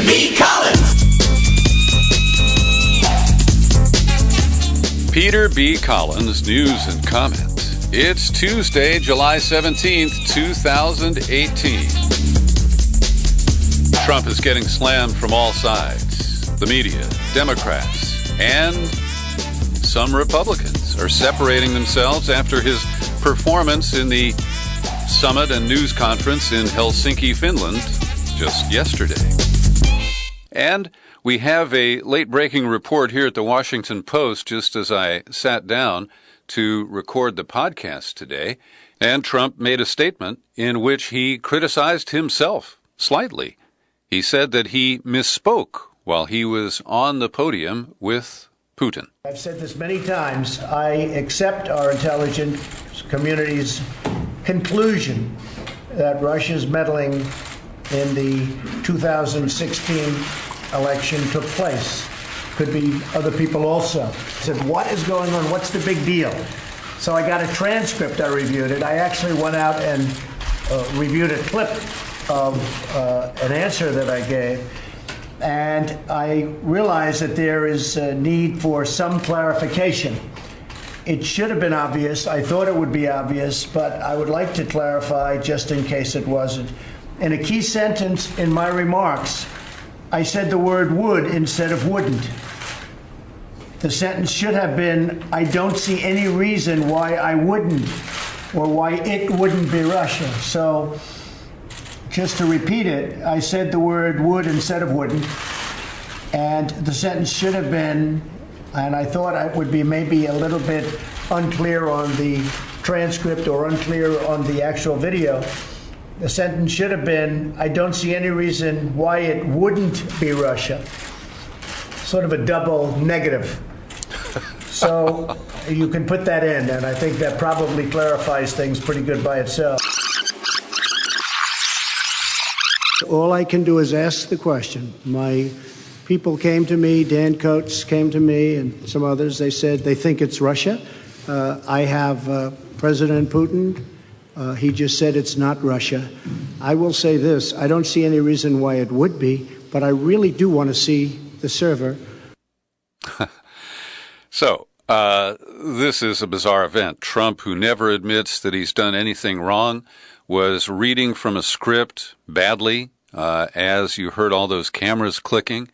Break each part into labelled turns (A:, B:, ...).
A: B. Collins.
B: Peter B. Collins, news and comment. It's Tuesday, July 17th, 2018. Trump is getting slammed from all sides. The media, Democrats, and some Republicans are separating themselves after his performance in the summit and news conference in Helsinki, Finland, just yesterday. And we have a late-breaking report here at the Washington Post just as I sat down to record the podcast today. And Trump made a statement in which he criticized himself slightly. He said that he misspoke while he was on the podium with Putin.
C: I've said this many times. I accept our intelligence community's conclusion that Russia's meddling in the 2016 election took place. Could be other people also. I said, what is going on? What's the big deal? So I got a transcript. I reviewed it. I actually went out and reviewed a clip of an answer that I gave. And I realized that there is a need for some clarification. It should have been obvious. I thought it would be obvious, but I would like to clarify just in case it wasn't. In a key sentence in my remarks, I said the word would instead of wouldn't. The sentence should have been, I don't see any reason why I wouldn't, or why it wouldn't be Russia. So, just to repeat it, I said the word would instead of wouldn't, and the sentence should have been, and I thought it would be maybe a little bit unclear on the transcript or unclear on the actual video. The sentence should have been, I don't see any reason why it wouldn't be Russia. Sort of a double negative. So you can put that in, and I think that probably clarifies things pretty good by itself. All I can do is ask the question. My people came to me, Dan Coates came to me, and some others. They said they think it's Russia. I have President Putin. He just said it's not Russia. I will say this. I don't see any reason why it would be, but I really do want to see the server.
B: So, this is a bizarre event. Trump, who never admits that he's done anything wrong, was reading from a script badly as you heard all those cameras clicking.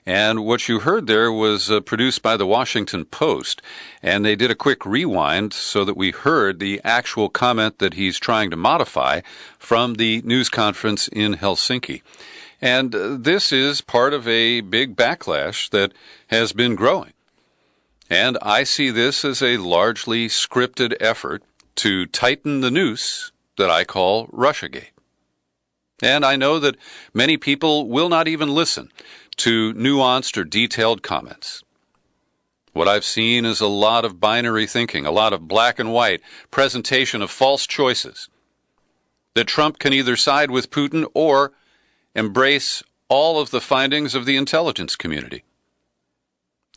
B: And what you heard there was produced by the Washington Post, and they did a quick rewind so that we heard the actual comment that he's trying to modify from the news conference in Helsinki. And this is part of a big backlash that has been growing. And I see this as a largely scripted effort to tighten the noose that I call Russiagate. And I know that many people will not even listen to nuanced or detailed comments. What I've seen is a lot of binary thinking, a lot of black and white presentation of false choices, that Trump can either side with Putin or embrace all of the findings of the intelligence community.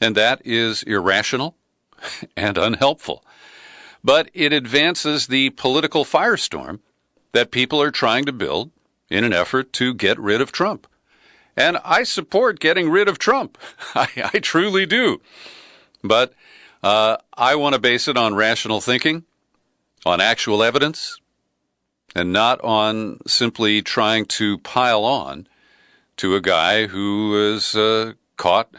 B: And that is irrational and unhelpful. But it advances the political firestorm that people are trying to build in an effort to get rid of Trump. And I support getting rid of Trump. I truly do. But I want to base it on rational thinking, on actual evidence, and not on simply trying to pile on to a guy who is caught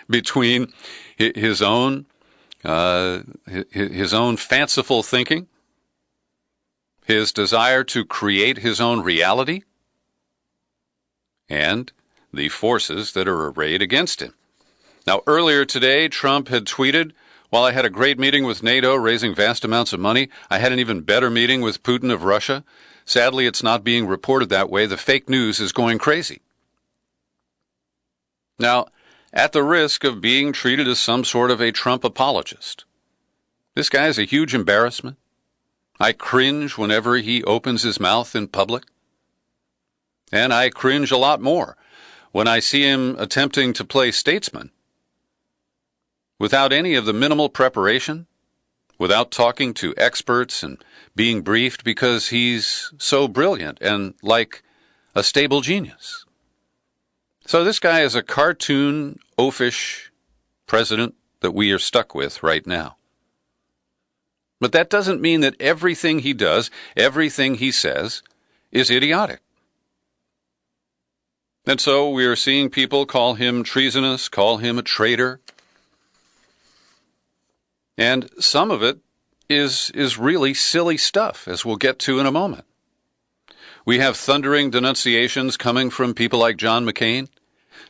B: between his own fanciful thinking, his desire to create his own reality, and the forces that are arrayed against him. Now, earlier today, Trump had tweeted, while I had a great meeting with NATO, raising vast amounts of money, I had an even better meeting with Putin of Russia. Sadly, it's not being reported that way. The fake news is going crazy. Now, at the risk of being treated as some sort of a Trump apologist, this guy is a huge embarrassment. I cringe whenever he opens his mouth in public. And I cringe a lot more when I see him attempting to play statesman without any of the minimal preparation, without talking to experts and being briefed because he's so brilliant and like a stable genius. So this guy is a cartoon, oafish president that we are stuck with right now. But that doesn't mean that everything he does, everything he says, is idiotic. And so we are seeing people call him treasonous, call him a traitor. And some of it is really silly stuff, as we'll get to in a moment. We have thundering denunciations coming from people like John McCain.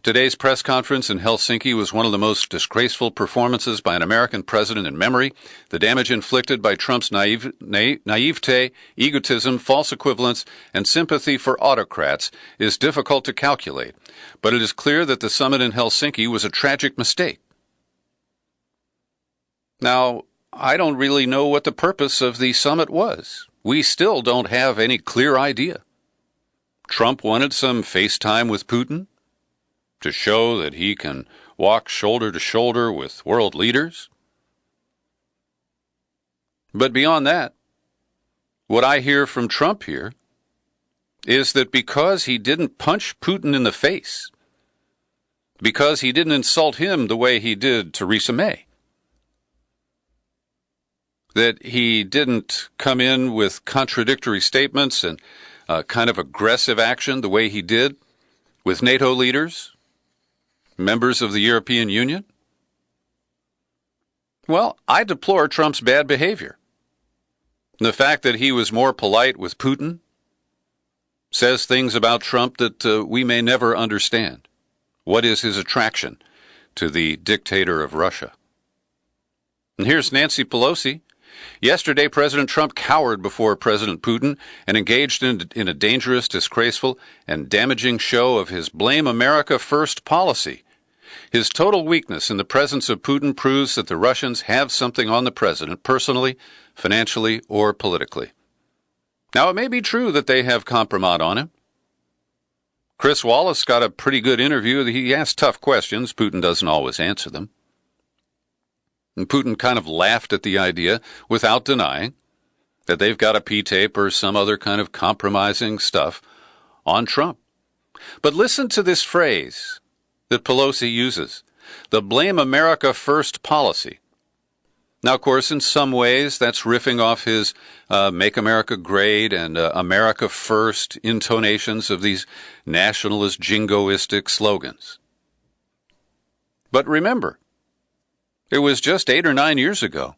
B: Today's press conference in Helsinki was one of the most disgraceful performances by an American president in memory. The damage inflicted by Trump's naivete, egotism, false equivalence, and sympathy for autocrats is difficult to calculate. But it is clear that the summit in Helsinki was a tragic mistake. Now, I don't really know what the purpose of the summit was. We still don't have any clear idea. Trump wanted some FaceTime with Putin to show that he can walk shoulder to shoulder with world leaders. But beyond that, what I hear from Trump here is that because he didn't punch Putin in the face, because he didn't insult him the way he did Theresa May, that he didn't come in with contradictory statements and kind of aggressive action the way he did with NATO leaders, members of the European Union? Well, I deplore Trump's bad behavior. The fact that he was more polite with Putin says things about Trump that we may never understand. What is his attraction to the dictator of Russia? And here's Nancy Pelosi. Yesterday, President Trump cowered before President Putin and engaged in a dangerous, disgraceful, and damaging show of his Blame America First policy. His total weakness in the presence of Putin proves that the Russians have something on the president, personally, financially, or politically. Now, it may be true that they have compromise on him. Chris Wallace got a pretty good interview. He asked tough questions. Putin doesn't always answer them. And Putin kind of laughed at the idea without denying that they've got a P-tape or some other kind of compromising stuff on Trump. But listen to this phrase that Pelosi uses, the Blame America First policy. Now, of course, in some ways, that's riffing off his Make America Great and America First intonations of these nationalist, jingoistic slogans. But remember, it was just 8 or 9 years ago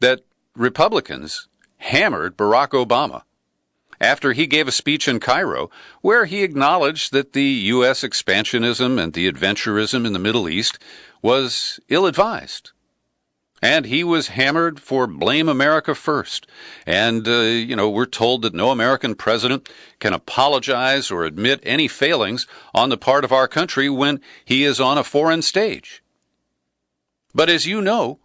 B: that Republicans hammered Barack Obama after he gave a speech in Cairo where he acknowledged that the U.S. expansionism and the adventurism in the Middle East was ill-advised. And he was hammered for Blame America First. And, we're told that no American president can apologize or admit any failings on the part of our country when he is on a foreign stage. But as you know,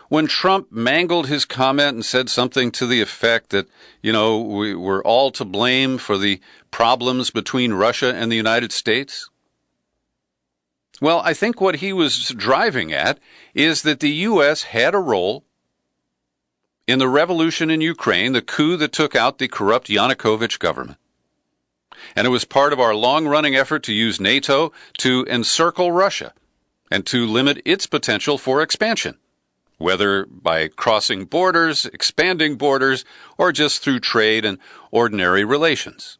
B: when Trump mangled his comment and said something to the effect that, we're all to blame for the problems between Russia and the United States, well, I think what he was driving at is that the U.S. had a role in the revolution in Ukraine, the coup that took out the corrupt Yanukovych government. And it was part of our long-running effort to use NATO to encircle Russia and to limit its potential for expansion, whether by crossing borders, expanding borders, or just through trade and ordinary relations.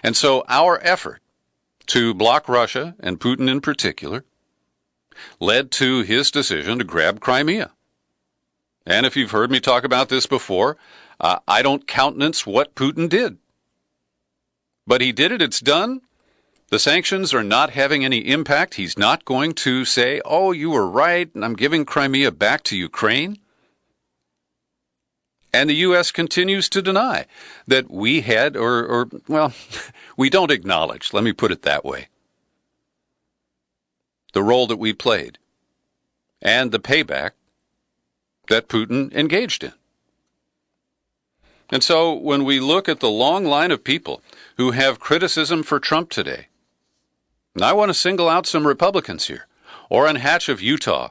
B: And so our effort to block Russia, and Putin in particular, led to his decision to grab Crimea. And if you've heard me talk about this before, I don't countenance what Putin did. But he did it, it's done. The sanctions are not having any impact. He's not going to say, oh, you were right, and I'm giving Crimea back to Ukraine. And the U.S. continues to deny that we had, we don't acknowledge, let me put it that way, the role that we played and the payback that Putin engaged in. And so when we look at the long line of people who have criticism for Trump today, and I want to single out some Republicans here, Orrin Hatch of Utah.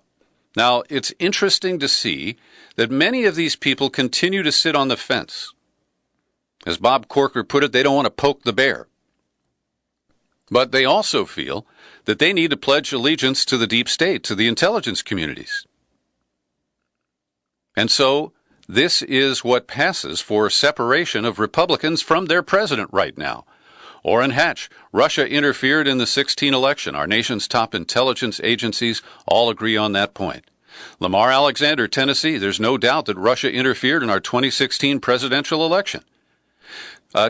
B: Now, it's interesting to see that many of these people continue to sit on the fence. As Bob Corker put it, they don't want to poke the bear. But they also feel that they need to pledge allegiance to the deep state, to the intelligence communities. And so this is what passes for separation of Republicans from their president right now. Orrin Hatch, Russia interfered in the 2016 election. Our nation's top intelligence agencies all agree on that point. Lamar Alexander, Tennessee, there's no doubt that Russia interfered in our 2016 presidential election.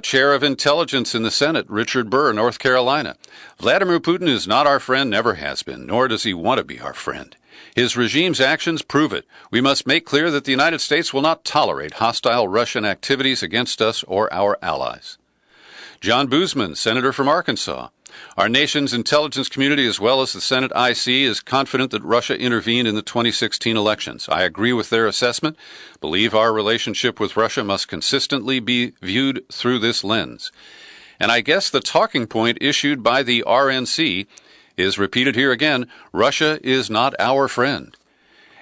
B: Chair of Intelligence in the Senate, Richard Burr, North Carolina. Vladimir Putin is not our friend, never has been, nor does he want to be our friend. His regime's actions prove it. We must make clear that the United States will not tolerate hostile Russian activities against us or our allies. John Boozman, Senator from Arkansas. Our nation's intelligence community, as well as the Senate IC, is confident that Russia intervened in the 2016 elections. I agree with their assessment. Believe our relationship with Russia must consistently be viewed through this lens. And I guess the talking point issued by the RNC is repeated here again. Russia is not our friend.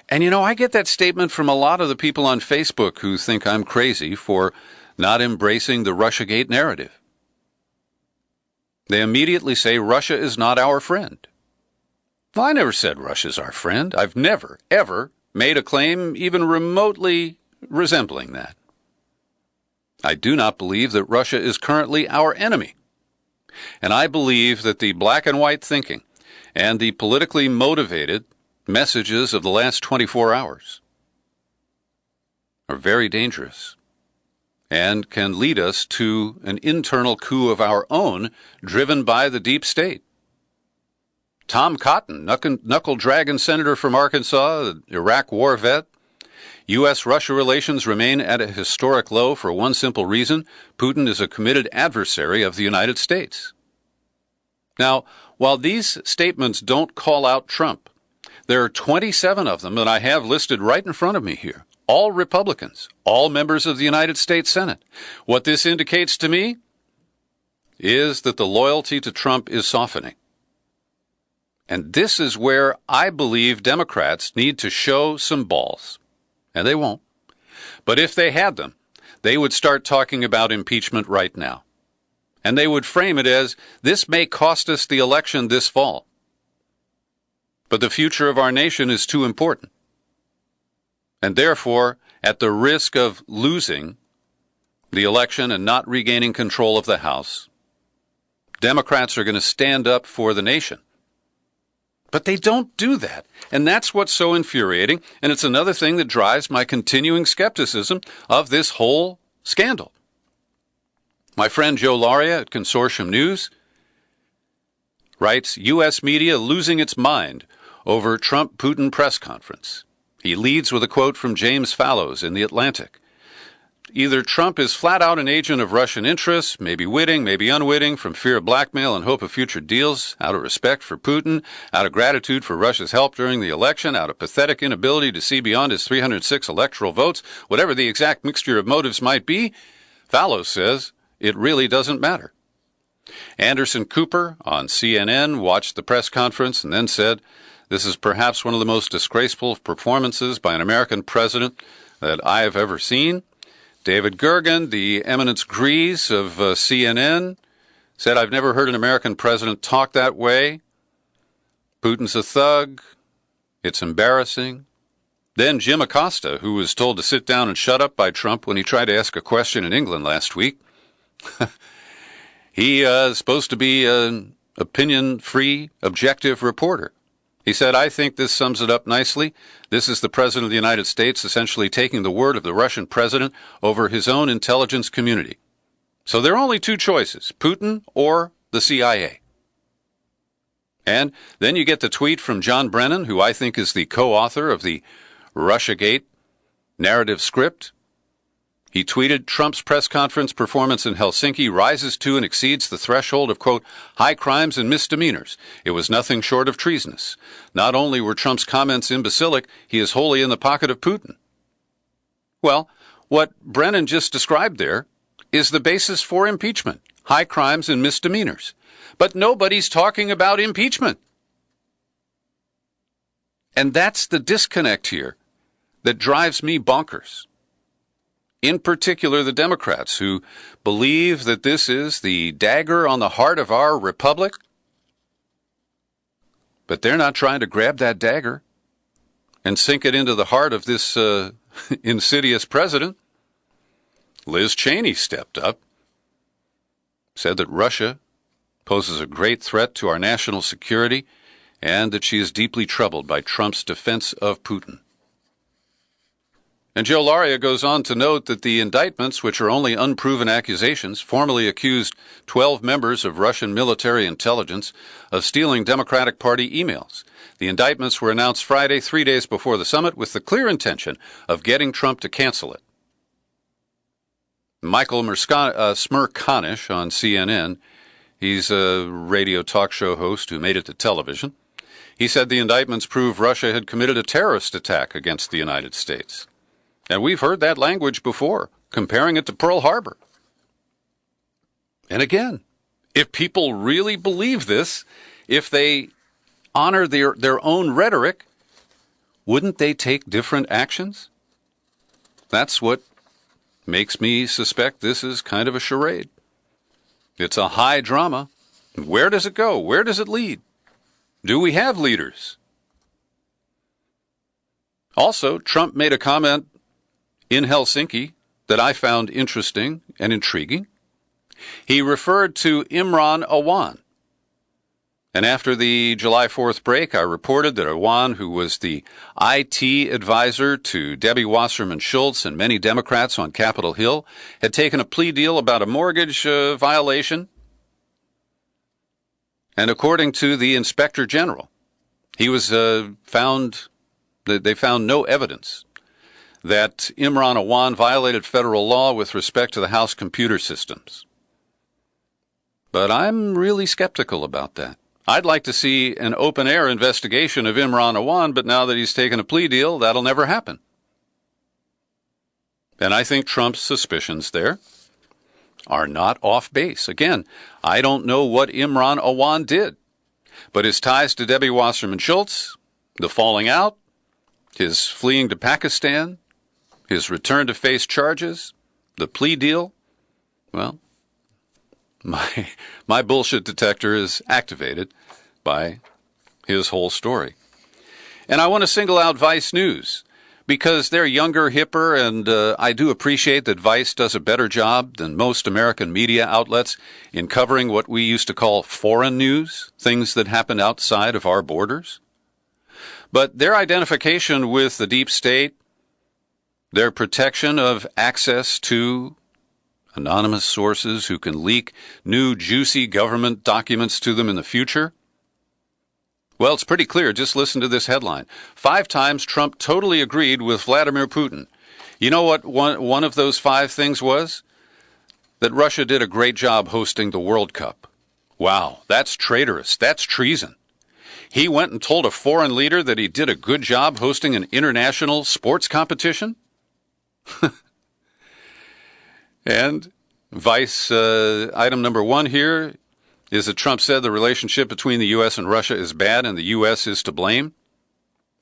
B: And I get that statement from a lot of the people on Facebook who think I'm crazy for not embracing the Russiagate narrative. They immediately say Russia is not our friend. Well, I never said Russia's our friend. I've never, ever made a claim even remotely resembling that. I do not believe that Russia is currently our enemy. And I believe that the black and white thinking and the politically motivated messages of the last 24 hours are very dangerous and can lead us to an internal coup of our own driven by the deep state. Tom Cotton, knuckle-dragging senator from Arkansas, Iraq war vet. U.S.-Russia relations remain at a historic low for one simple reason. Putin is a committed adversary of the United States. Now, while these statements don't call out Trump, there are 27 of them that I have listed right in front of me here. All Republicans, all members of the United States Senate. What this indicates to me is that the loyalty to Trump is softening. And this is where I believe Democrats need to show some balls. And they won't. But if they had them, they would start talking about impeachment right now. And they would frame it as, this may cost us the election this fall. But the future of our nation is too important. And therefore, at the risk of losing the election and not regaining control of the House, Democrats are going to stand up for the nation. But they don't do that. And that's what's so infuriating. And it's another thing that drives my continuing skepticism of this whole scandal. My friend Joe Lauria at Consortium News writes, U.S. media losing its mind over Trump-Putin press conference. He leads with a quote from James Fallows in The Atlantic. Either Trump is flat out an agent of Russian interests, maybe witting, maybe unwitting, from fear of blackmail and hope of future deals, out of respect for Putin, out of gratitude for Russia's help during the election, out of pathetic inability to see beyond his 306 electoral votes, whatever the exact mixture of motives might be, Fallows says it really doesn't matter. Anderson Cooper on CNN watched the press conference and then said, this is perhaps one of the most disgraceful performances by an American president that I have ever seen. David Gergen, the eminence grise of CNN, said, I've never heard an American president talk that way. Putin's a thug. It's embarrassing. Then Jim Acosta, who was told to sit down and shut up by Trump when he tried to ask a question in England last week. He is supposed to be an opinion-free, objective reporter. He said, I think this sums it up nicely. This is the President of the United States essentially taking the word of the Russian president over his own intelligence community. So there are only two choices, Putin or the CIA. And then you get the tweet from John Brennan, who I think is the co-author of the Russiagate narrative script. He tweeted, Trump's press conference performance in Helsinki rises to and exceeds the threshold of, quote, high crimes and misdemeanors. It was nothing short of treasonous. Not only were Trump's comments imbecilic, he is wholly in the pocket of Putin. Well, what Brennan just described there is the basis for impeachment, high crimes and misdemeanors. But nobody's talking about impeachment. And that's the disconnect here that drives me bonkers. In particular, the Democrats, who believe that this is the dagger on the heart of our republic, But they're not trying to grab that dagger and sink it into the heart of this insidious president. Liz Cheney stepped up, said that Russia poses a great threat to our national security and that she is deeply troubled by Trump's defense of Putin. And Joe Laria goes on to note that the indictments, which are only unproven accusations, formally accused 12 members of Russian military intelligence of stealing Democratic Party emails. The indictments were announced Friday, 3 days before the summit, with the clear intention of getting Trump to cancel it. Michael Smerconish on CNN, he's a radio talk show host who made it to television. He said the indictments prove Russia had committed a terrorist attack against the United States. And we've heard that language before, comparing it to Pearl Harbor. And again, if people really believe this, if they honor their own rhetoric, wouldn't they take different actions? That's what makes me suspect this is kind of a charade. It's a high drama. Where does it go? Where does it lead? Do we have leaders? Also, Trump made a comment in Helsinki that I found interesting and intriguing. He referred to Imran Awan. And after the July 4th break, I reported that Awan, who was the IT advisor to Debbie Wasserman Schultz and many Democrats on Capitol Hill, had taken a plea deal about a mortgage violation. And according to the Inspector General, he was they found no evidence that Imran Awan violated federal law with respect to the House computer systems. But I'm really skeptical about that. I'd like to see an open-air investigation of Imran Awan, but now that he's taken a plea deal, that'll never happen. And I think Trump's suspicions there are not off base. Again, I don't know what Imran Awan did, but his ties to Debbie Wasserman Schultz, the falling out, his fleeing to Pakistan, his return to face charges, the plea deal, well, my bullshit detector is activated by his whole story. And I want to single out Vice News because they're younger, hipper, and I do appreciate that Vice does a better job than most American media outlets in covering what we used to call foreign news, things that happen outside of our borders. But their identification with the deep state, their protection of access to anonymous sources who can leak new juicy government documents to them in the future? Well, it's pretty clear. Just listen to this headline. 5 times Trump totally agreed with Vladimir Putin. You know what one of those 5 things was? That Russia did a great job hosting the World Cup. Wow, that's traitorous. That's treason. He went and told a foreign leader that he did a good job hosting an international sports competition? And Vice item number 1 here is that Trump said the relationship between the U.S. and Russia is bad and the U.S. is to blame.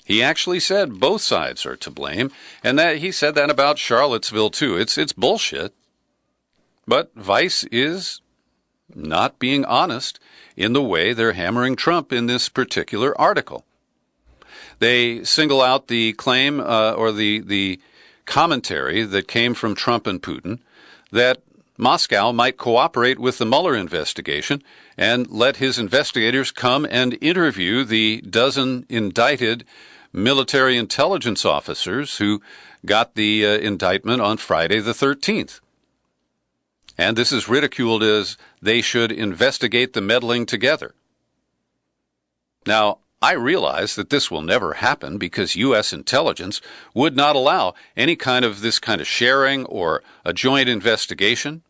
B: He actually said both sides are to blame, and that he said that about Charlottesville too. It's bullshit. But Vice is not being honest in the way they're hammering Trump in this particular article. They single out the claim or the commentary that came from Trump and Putin that Moscow might cooperate with the Mueller investigation and let his investigators come and interview the dozen indicted military intelligence officers who got the indictment on Friday the 13th. And this is ridiculed as they should investigate the meddling together. Now, I realize that this will never happen because U.S. intelligence would not allow any kind of this kind of sharing or a joint investigation.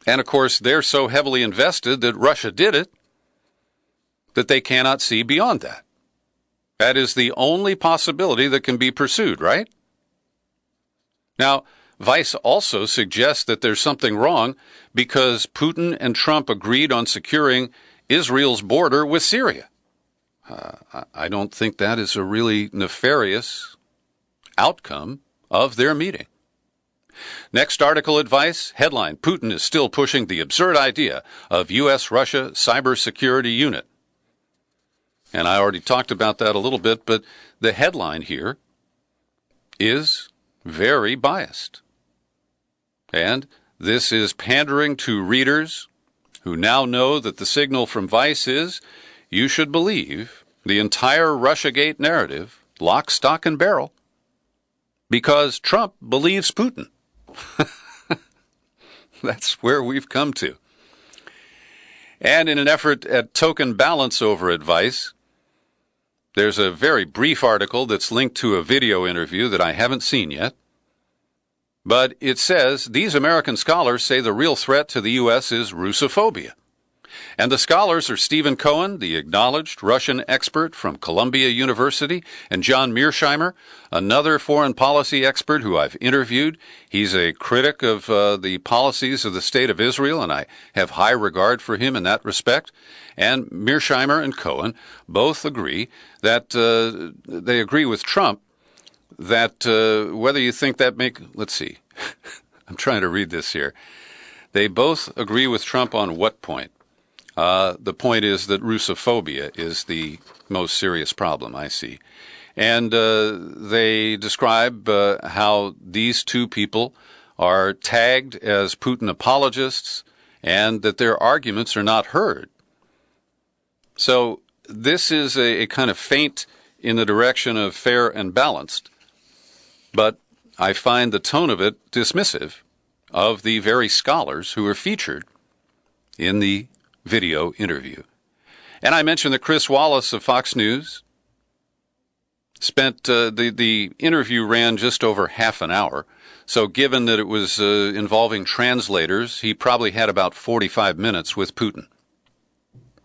B: And of course, they're so heavily invested that Russia did it that they cannot see beyond that. That is the only possibility that can be pursued, right? Now, Vice also suggests that there's something wrong because Putin and Trump agreed on securing Israel's border with Syria. I don't think that is a really nefarious outcome of their meeting. Next article advice, headline, Putin is still pushing the absurd idea of U.S.-Russia cybersecurity unit. And I already talked about that a little bit, but the headline here is very biased. And this is pandering to readers who now know that the signal from Vice is you should believe the entire Russiagate narrative, lock, stock, and barrel, because Trump believes Putin. That's where we've come to. And in an effort at token balance over at Vice, there's a very brief article that's linked to a video interview that I haven't seen yet. But it says, these American scholars say the real threat to the U.S. is Russophobia. And the scholars are Stephen Cohen, the acknowledged Russian expert from Columbia University, and John Mearsheimer, another foreign policy expert who I've interviewed. He's a critic of the policies of the State of Israel, and I have high regard for him in that respect. And Mearsheimer and Cohen both agree that they agree with Trump that whether you think that let's see, I'm trying to read this here. They both agree with Trump on what point? The point is that Russophobia is the most serious problem, I see. And they describe how these two people are tagged as Putin apologists and that their arguments are not heard. So this is a kind of feint in the direction of fair and balanced, but I find the tone of it dismissive of the very scholars who are featured in the video interview. And I mentioned that Chris Wallace of Fox News spent the interview ran just over half an hour. So given that it was involving translators, he probably had about 45 minutes with Putin.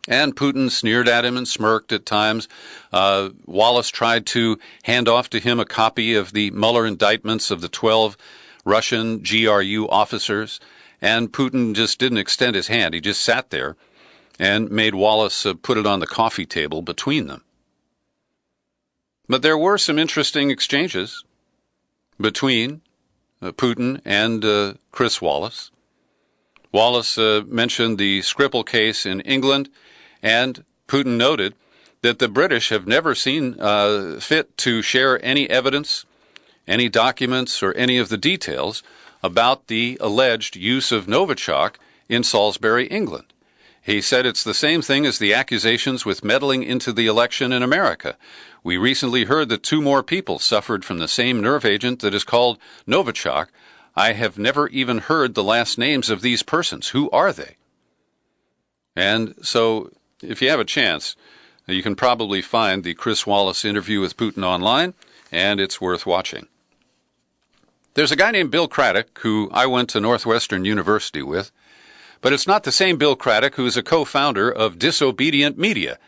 B: And Putin sneered at him and smirked at times. Wallace tried to hand off to him a copy of the Mueller indictments of the 12 Russian GRU officers, and Putin just didn't extend his hand. He just sat there and made Wallace put it on the coffee table between them. But there were some interesting exchanges between Putin and Chris Wallace. Wallace mentioned the Skripal case in England, and Putin noted that the British have never seen fit to share any evidence, any documents, or any of the details about the alleged use of Novichok in Salisbury, England. He said it's the same thing as the accusations with meddling into the election in America. We recently heard that 2 more people suffered from the same nerve agent that is called Novichok. I have never even heard the last names of these persons. Who are they? And so, if you have a chance, you can probably find the Chris Wallace interview with Putin online, and it's worth watching. There's a guy named Bill Craddock who I went to Northwestern University with, but it's not the same Bill Craddock who is a co-founder of Disobedient Media.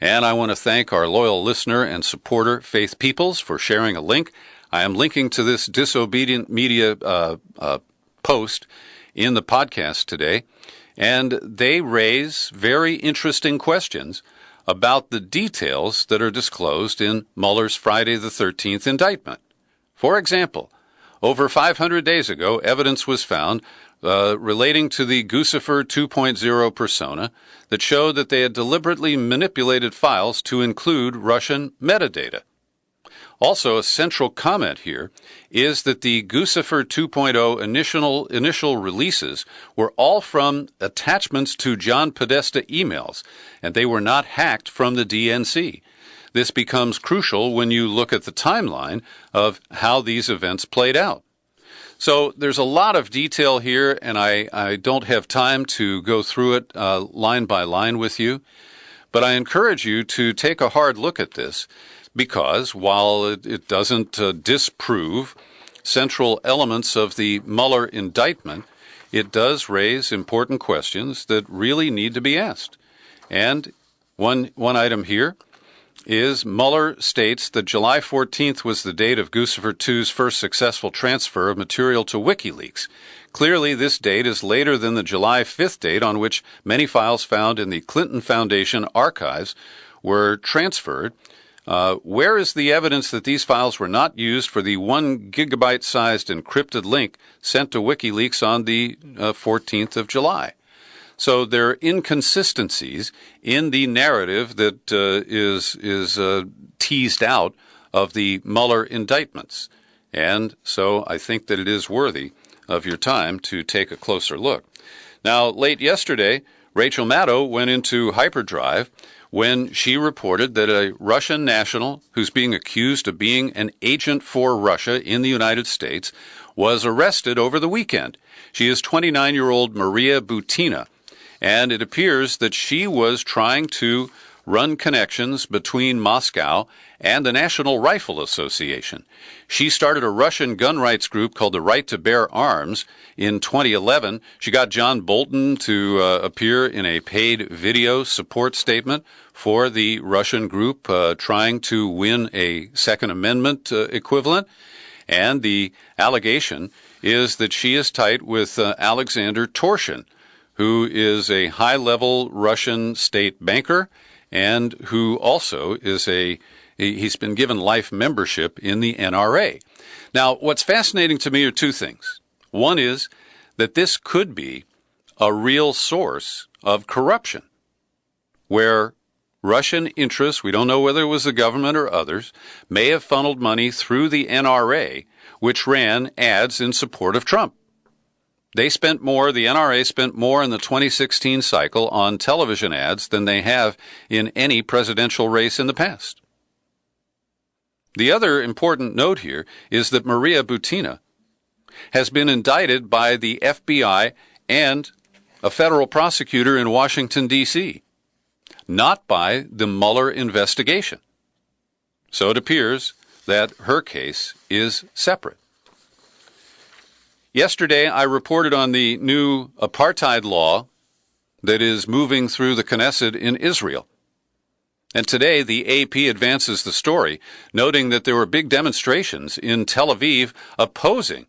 B: And I want to thank our loyal listener and supporter, Faith Peoples, for sharing a link. I am linking to this Disobedient Media post in the podcast today, and they raise very interesting questions about the details that are disclosed in Mueller's Friday the 13th indictment. For example, over 500 days ago, evidence was found relating to the Guccifer 2.0 persona that showed that they had deliberately manipulated files to include Russian metadata. Also, a central comment here is that the Guccifer 2.0 initial releases were all from attachments to John Podesta emails, and they were not hacked from the DNC. This becomes crucial when you look at the timeline of how these events played out. So there's a lot of detail here, and I don't have time to go through it line by line with you. But I encourage you to take a hard look at this, because while it doesn't disprove central elements of the Mueller indictment, it does raise important questions that really need to be asked. And one item here is Mueller states that July 14th was the date of Guccifer 2's first successful transfer of material to WikiLeaks. Clearly, this date is later than the July 5th date on which many files found in the Clinton Foundation archives were transferred. Where is the evidence that these files were not used for the 1 gigabyte-sized encrypted link sent to WikiLeaks on the 14th of July? So there are inconsistencies in the narrative that is teased out of the Mueller indictments. And so I think that it is worthy of your time to take a closer look. Now, late yesterday, Rachel Maddow went into hyperdrive when she reported that a Russian national who's being accused of being an agent for Russia in the United States was arrested over the weekend. She is 29-year-old Maria Butina, and it appears that she was trying to run connections between Moscow and the National Rifle Association. She started a Russian gun rights group called the Right to Bear Arms in 2011. She got John Bolton to appear in a paid video support statement for the Russian group trying to win a Second Amendment equivalent. And the allegation is that she is tight with Alexander Torshin, who is a high-level Russian state banker and who also is he's been given life membership in the NRA. Now, what's fascinating to me are two things. One is that this could be a real source of corruption, where Russian interests, we don't know whether it was the government or others, may have funneled money through the NRA, which ran ads in support of Trump. The NRA spent more in the 2016 cycle on television ads than they have in any presidential race in the past. The other important note here is that Maria Butina has been indicted by the FBI and a federal prosecutor in Washington, D.C., not by the Mueller investigation. So it appears that her case is separate. Yesterday, I reported on the new apartheid law that is moving through the Knesset in Israel. And today, the AP advances the story, noting that there were big demonstrations in Tel Aviv opposing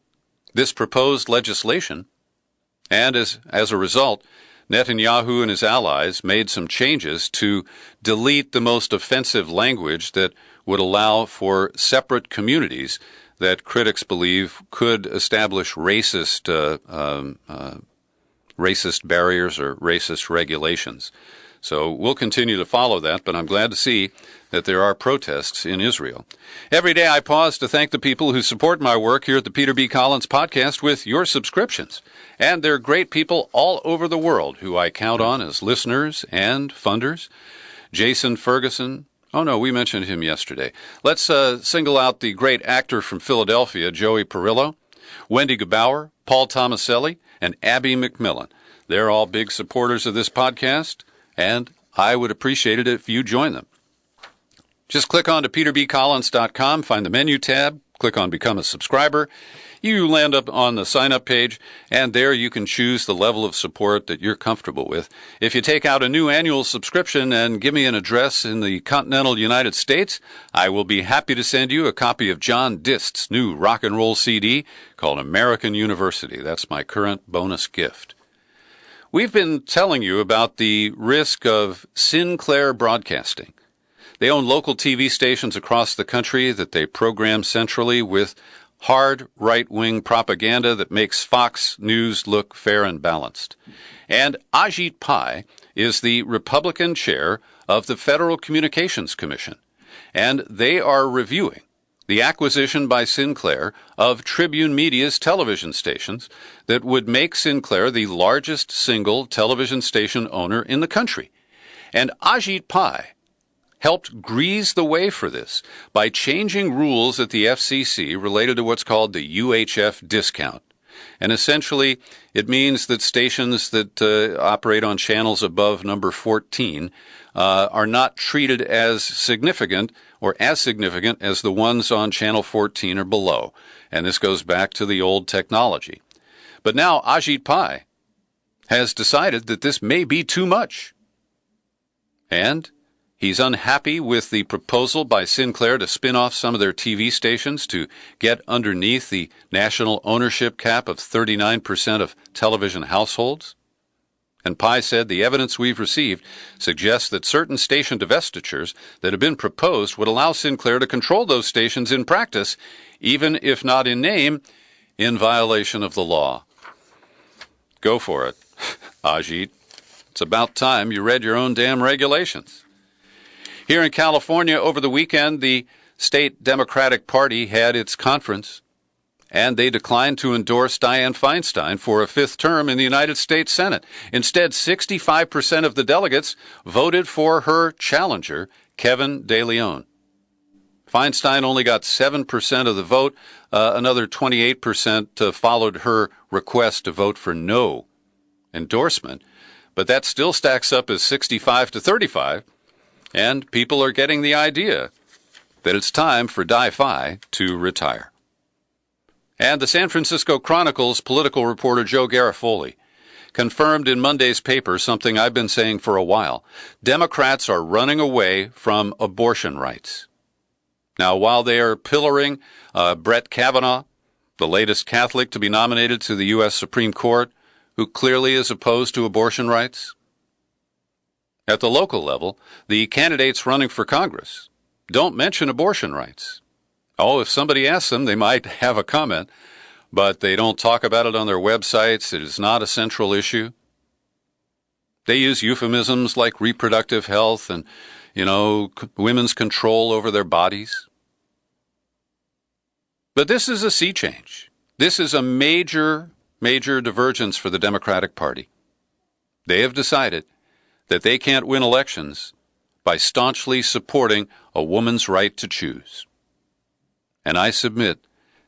B: this proposed legislation. And as a result, Netanyahu and his allies made some changes to delete the most offensive language that would allow for separate communities that critics believe could establish racist barriers or racist regulations. So we'll continue to follow that, but I'm glad to see that there are protests in Israel. Every day I pause to thank the people who support my work here at the Peter B. Collins Podcast with your subscriptions. And there are great people all over the world who I count on as listeners and funders. Jason Ferguson. Oh, no, we mentioned him yesterday. Let's single out the great actor from Philadelphia, Joey Perillo, Wendy Gebauer, Paul Tomaselli, and Abby McMillan. They're all big supporters of this podcast, and I would appreciate it if you join them. Just click on to peterbcollins.com, find the menu tab, click on Become a Subscriber. You land up on the sign-up page, and there you can choose the level of support that you're comfortable with. If you take out a new annual subscription and give me an address in the continental United States, I will be happy to send you a copy of John Dist's new rock and roll CD called American University. That's my current bonus gift. We've been telling you about the risk of Sinclair Broadcasting. They own local TV stations across the country that they program centrally with hard right-wing propaganda that makes Fox News look fair and balanced. And Ajit Pai is the Republican chair of the Federal Communications Commission, and they are reviewing the acquisition by Sinclair of Tribune Media's television stations that would make Sinclair the largest single television station owner in the country. And Ajit Pai helped grease the way for this by changing rules at the FCC related to what's called the UHF discount. And essentially, it means that stations that operate on channels above number 14 are not treated as significant as the ones on channel 14 or below. And this goes back to the old technology. But now Ajit Pai has decided that this may be too much. And he's unhappy with the proposal by Sinclair to spin off some of their TV stations to get underneath the national ownership cap of 39% of television households. And Pai said the evidence we've received suggests that certain station divestitures that have been proposed would allow Sinclair to control those stations in practice, even if not in name, in violation of the law. Go for it, Ajit. It's about time you read your own damn regulations. Here in California over the weekend, the state Democratic Party had its conference, and they declined to endorse Dianne Feinstein for a fifth term in the United States Senate. Instead, 65% of the delegates voted for her challenger, Kevin De Leon. Feinstein only got 7% of the vote. Another 28% followed her request to vote for no endorsement. But that still stacks up as 65 to 35, and people are getting the idea that it's time for Di-Fi to retire. And the San Francisco Chronicle's political reporter Joe Garofoli confirmed in Monday's paper something I've been saying for a while. Democrats are running away from abortion rights. Now, while they are pillaring Brett Kavanaugh, the latest Catholic to be nominated to the U.S. Supreme Court, who clearly is opposed to abortion rights, at the local level, the candidates running for Congress don't mention abortion rights. Oh, if somebody asks them, they might have a comment, but they don't talk about it on their websites. It is not a central issue. They use euphemisms like reproductive health and, women's control over their bodies. But this is a sea change. This is a major divergence for the Democratic Party. They have decided that they can't win elections by staunchly supporting a woman's right to choose. And I submit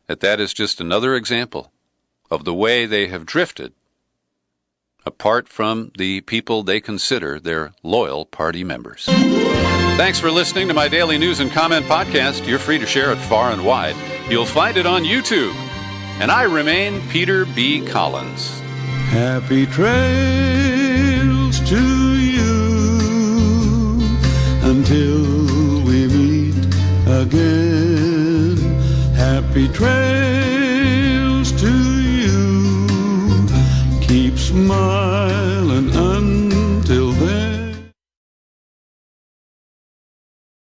B: that that is just another example of the way they have drifted apart from the people they consider their loyal party members. Thanks for listening to my daily news and comment podcast. You're free to share it far and wide. You'll find it on YouTube. And I remain Peter B. Collins.
A: Happy trails to you until we meet again. Happy trails to you. Keep smiling.